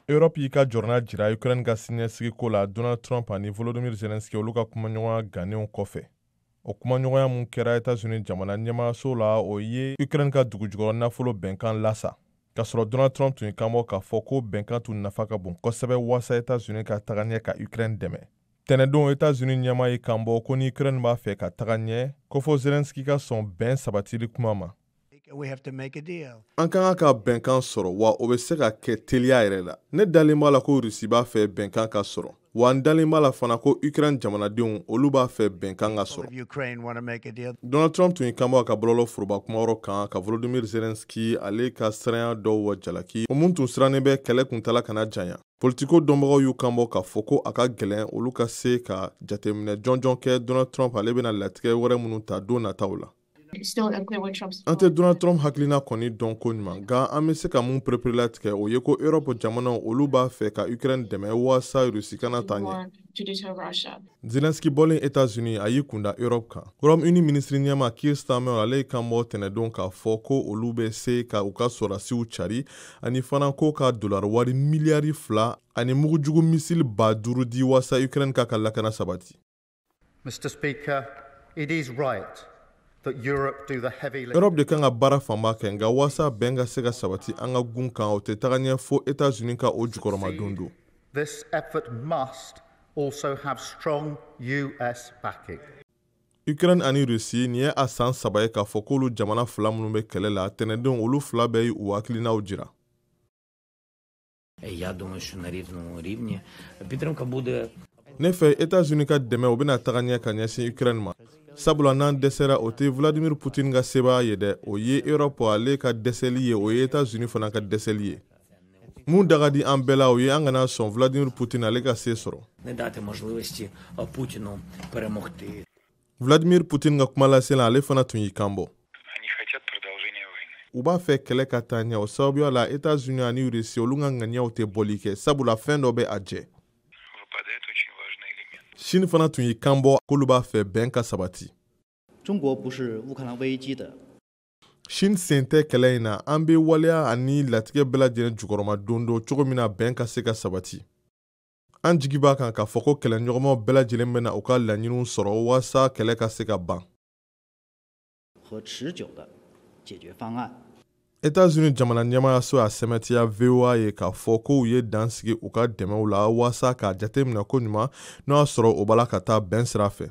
Europe y'i ka jɔrɔna jira Ukraine ka siniɲɛsigiko la Donald Trump ani Volodymyr Zelensky olu ka kumaɲɔgɔnya ganenw kɔfɛ. O kumaɲɔgɔnya mun kɛra États-Unis jamana ɲɛmaaso la o ye Ukraine ka dugujukɔrɔ nafolo bɛnkan lasa. K'a sɔrɔ Donald Trump tun ye kanbɔ k'a fɔ ko bɛnkan tun nafa ka bon kosɛbɛ waasa États-Unis ka taga ɲɛ ka Ukraine dɛmɛ. Tɛnɛndon États-Unis ɲɛmaa ye kanbɔ ko ni Ukraine b'a fɛ ka taga ɲɛ ko fɔ Zelensky ka sɔn bɛn sabatili kuma ma. An kan ka bɛnkan sɔrɔ wa o bɛ se ka kɛ teliya yɛrɛ la. Ne dalen b'a la ko Rusi b'a fɛ bɛnkan ka sɔrɔ. Wa n dalen b'a la fana ko Ukraine jamanadenw olu b'a fɛ bɛnkan ka sɔrɔ. Donald Trump tun ye kanbɔ ka bololo foroba kumayɔrɔ kan ka Volodymyr Zelensky ale ka siranya dɔw wa jalaki. O mun tun sirannen bɛ kɛlɛ kuntala kana janya. Politiko dɔnbagaw y'u kanbɔ k'a fɔ ko a ka gɛlɛn olu ka se ka jateminɛ jɔnjɔn kɛ Donald Trump ale bɛna latigɛ wɛrɛ minnu ta don nataw la. An tɛ Donald Trump hakilina kɔni dɔn ko ɲuman nka an bɛ se ka mun perepere latigɛ o ye ko Europe jamanaw olu b'a fɛ ka Ukraine dɛmɛ waasa Rusi kana ta ɲɛ. Zelensky bɔlen États-Unis a y'i kunda Europe kan. Royaume-Uni minisiri ɲɛmaa Keir Starmer ale ye kanbɔ tɛnɛdon k'a fɔ ko olu bɛ se ka u ka sɔrɔdasiw cari ani fana ko ka dollar wari miliyari 2 ani mugujugu misili 5,000 di waasa Ukraine ka lakana sabati. Mr. Speaker, it is right that Europe do the heavy lifting. Europe de kan ka baara fanba kɛ nka waasa bɛn ka se ka sabati an ka gun kan o tɛ taga ɲɛ fo États-Unis ka o jukɔrɔma don don. This effort must also have strong US backing. Ukraine ani Rusi ni ye a san 3 ye k'a fɔ k'olu jamana fila minnu bɛ kɛlɛ la tɛnɛdenw olu fila bɛɛ y'u hakilinaw jira. Ne fɛ États-Unis ka dɛmɛ o bɛna taga ɲɛ ka ɲɛsin Ukraine ma. Sabula n'an dɛsɛra o tɛ Vladimir Putin ka sebaya ye dɛ o ye Europe ale ka dɛsɛli ye o ye États-Unis fana ka dɛsɛli ye. Mun daga di an bɛɛ la o ye an kana sɔn Vladimir Putin ale ka se sɔrɔ. Vladimir Putin ka kuma lasela ale fana tun y'i kanbɔ. U b'a fɛ kɛlɛ ka taa ɲɛ o sababuya la États-Unis ani Russie olu ka ŋaniyaw tɛ bɔli kɛ sabula fɛn dɔ bɛ a jɛ. Chine fana tun y'i kanbɔ k'olu b'a fɛ bɛn ka sabati. Chine sen tɛ kɛlɛ in na an bɛ waleya ani latigɛ bɛɛ lajɛlen jukɔrɔma don don cogo min na bɛn ka se ka sabati. An jigi b'a kan k'a fɔ ko kɛlɛɲɔgɔnmaw bɛɛ lajɛlen bɛna u ka laɲiniw sɔrɔ waasa kɛlɛ ka se ka ban. États-Unis jamana ɲɛmaayaso y'a sɛmɛtiya VOA ye k'a fɔ k'u ye dan sigi u ka dɛmɛw la waasa k'a jateminɛ ko ɲuman n'o y'a sɔrɔ o b'a la ka taa bɛn sira fɛ.